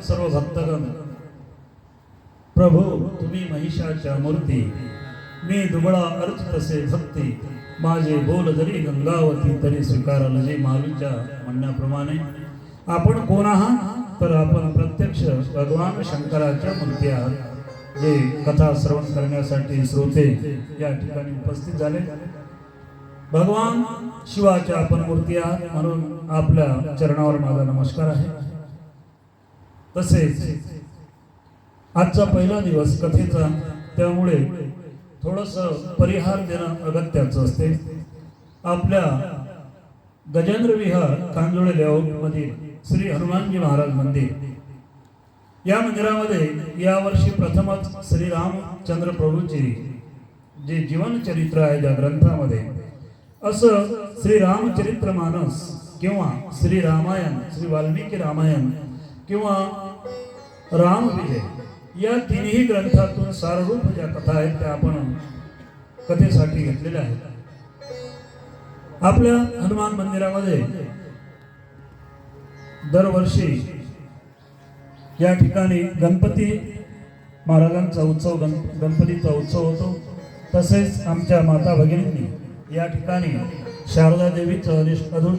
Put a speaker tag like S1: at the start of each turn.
S1: सर्व भक्तगण, प्रभू तुम्ही महिषाच्या मूर्ती, मी दुबळा अर्थ तसे भक्ती, माझे बोल जरी गंगावती तरी स्वीकारल जे माऊलीच्या म्हणण्याप्रमाणे आपण कोण आहात तर आपण प्रत्यक्ष भगवान शंकराच्या मूर्ती आहात। जे कथा श्रवण करण्यासाठी श्रोते या ठिकाणी उपस्थित झाले, भगवान शिवाच्या आपण मूर्ती आहात म्हणून आपल्या चरणावर माझा नमस्कार आहे। तसेच आजचा पहिला दिवस कथेचा, त्यामुळे थोडस परिहार देणं अगत्याचं असते। आपल्या गजेंद्र विहार कांजोळे लेआउट मधील श्री हनुमानजी महाराज मंदिर, या मंदिरामध्ये यावर्षी प्रथमच श्री रामचंद्र प्रभूची जे जीवन चरित्र आहे त्या ग्रंथामध्ये असं श्री रामचरित्र मानस किंवा श्री रामायण, श्री वाल्मिकी रामायण किंवा राम विजय या तिन्ही ग्रंथातून साररूप ज्या कथा आहेत त्या आपण कथेसाठी घेतलेल्या आहेत। आपल्या हनुमान मंदिरामध्ये दरवर्षी या ठिकाणी गणपती महाराजांचा उत्सव, गणपतीचा उत्सव होतो। तसेच आमच्या माता भगिनींनी या ठिकाणी शारदा देवीचं